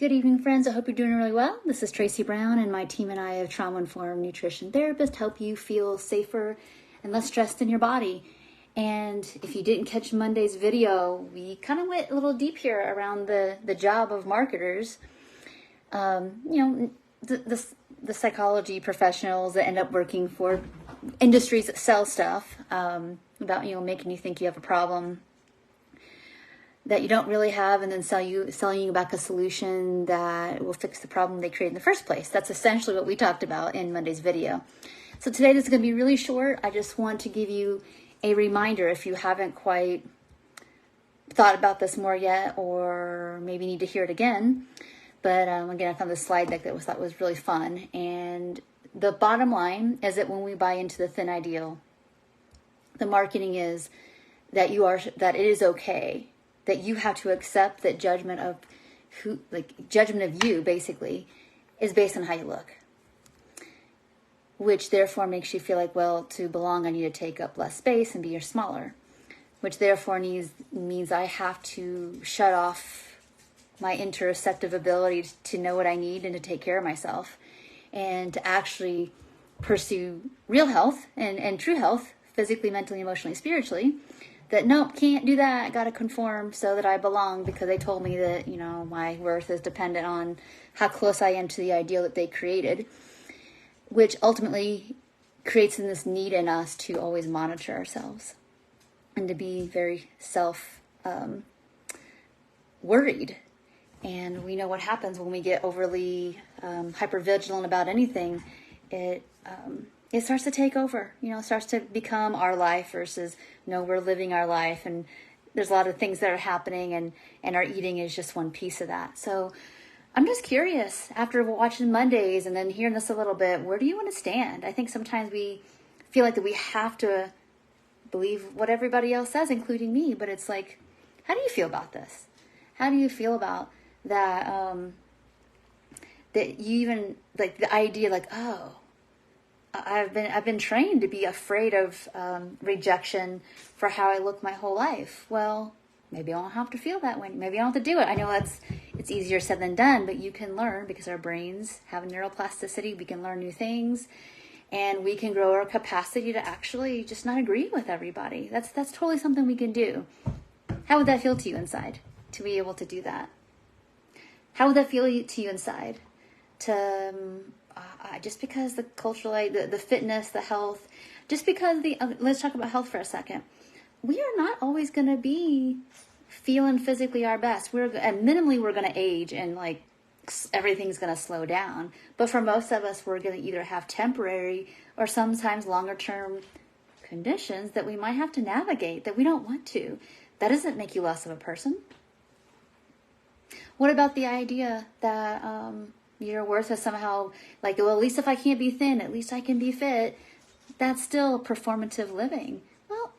Good evening, friends. I hope you're doing really well. This is Tracy Brown, and my team and I of trauma-informed nutrition therapists help you feel safer and less stressed in your body. And if you didn't catch Monday's video, we kind of went a little deep here around the job of marketers. The psychology professionals that end up working for industries that sell stuff about making you think you have a problem that you don't really have, and then selling you back a solution that will fix the problem they created in the first place. That's essentially what we talked about in Monday's video. So today this is going to be really short. I just want to give you a reminder if you haven't quite thought about this more yet, or maybe need to hear it again. But again, I found this slide deck that I thought was really fun. And the bottom line is that when we buy into the thin ideal, the marketing is that it is okay, that you have to accept that judgment of you basically is based on how you look, which therefore makes you feel like, well, to belong, I need to take up less space and be smaller, which therefore means I have to shut off my interoceptive ability to know what I need and to take care of myself, and to actually pursue real health and true health, physically, mentally, emotionally, spiritually. That nope, can't do that. I got to conform so that I belong, because they told me that, my worth is dependent on how close I am to the ideal that they created, which ultimately creates this need in us to always monitor ourselves and to be very worried. And we know what happens when we get overly hypervigilant about anything. It starts to take over, it starts to become our life versus, we're living our life. And there's a lot of things that are happening, and our eating is just one piece of that. So I'm just curious, after watching Mondays and then hearing this a little bit, where do you want to stand? I think sometimes we feel like that we have to believe what everybody else says, including me. But it's like, how do you feel about this? How do you feel about that? That you even, like, the idea, like, oh, I've been trained to be afraid of rejection for how I look my whole life. Well, maybe I don't have to feel that way. Maybe I don't have to do it. I know it's easier said than done, but you can learn, because our brains have neuroplasticity. We can learn new things, and we can grow our capacity to actually just not agree with everybody. That's totally something we can do. How would that feel to you inside to be able to do that? How would that feel to you inside to just because the cultural, the fitness, the health, just because let's talk about health for a second. We are not always going to be feeling physically our best. Minimally we're going to age, and like everything's going to slow down. But for most of us, we're going to either have temporary or sometimes longer term conditions that we might have to navigate that we don't want to. That doesn't make you less of a person. What about the idea that your worth is somehow like, well, at least if I can't be thin, at least I can be fit? That's still performative living. Well,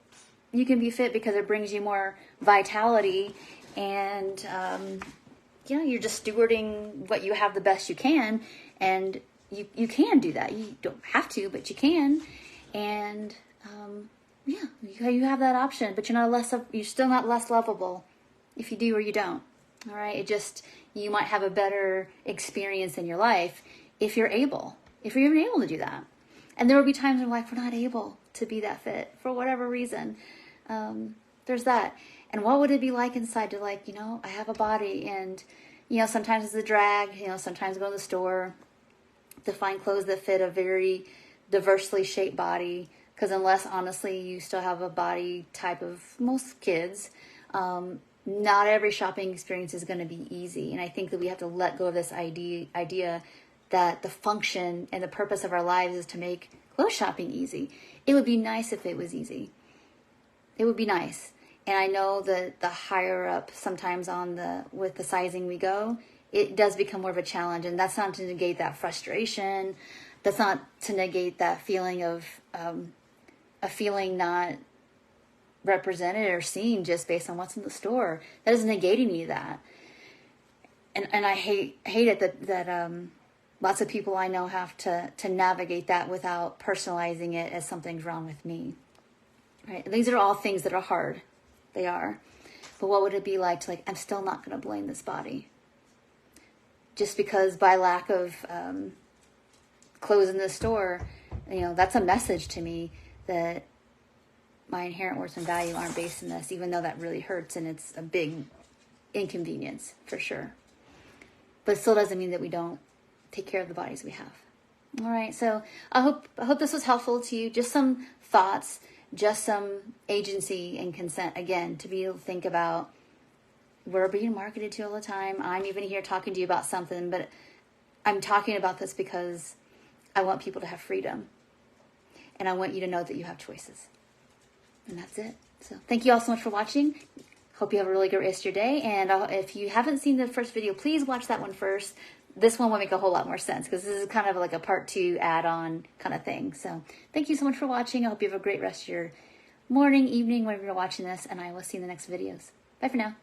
you can be fit because it brings you more vitality, and you're just stewarding what you have the best you can, and you can do that. You don't have to, but you can, and you have that option. But you're still not less lovable if you do or you don't. All right, you might have a better experience in your life if you're even able to do that. And there will be times in life we're not able to be that fit for whatever reason. There's that. And what would it be like inside to, like, I have a body, and, sometimes it's a drag, sometimes go to the store to find clothes that fit a very diversely shaped body. Because unless, honestly, you still have a body type of most kids, not every shopping experience is going to be easy. And I think that we have to let go of this idea that the function and the purpose of our lives is to make clothes shopping easy. It would be nice if it was easy. It would be nice. And I know that the higher up sometimes with the sizing we go, it does become more of a challenge. And that's not to negate that frustration. That's not to negate that feeling of a feeling not represented or seen just based on what's in the store. That isn't negating any of that. And I hate it that lots of people I know have to navigate that without personalizing it as something's wrong with me. Right? These are all things that are hard. They are. But what would it be like to, I'm still not going to blame this body. just because by lack of clothes in the store, you know, that's a message to me that my inherent worth and value aren't based in this, even though that really hurts and it's a big inconvenience for sure. But it still doesn't mean that we don't take care of the bodies we have. All right, so I hope this was helpful to you. Just some thoughts, just some agency and consent, again, to be able to think about. We're being marketed to all the time. I'm even here talking to you about something, but I'm talking about this because I want people to have freedom. And I want you to know that you have choices. And that's it. So thank you all so much for watching. Hope you have a really good rest of your day. And if you haven't seen the first video, please watch that one first. This one will make a whole lot more sense because this is kind of like a part 2 add-on kind of thing. So thank you so much for watching. I hope you have a great rest of your morning, evening, whenever you're watching this. And I will see you in the next videos. Bye for now.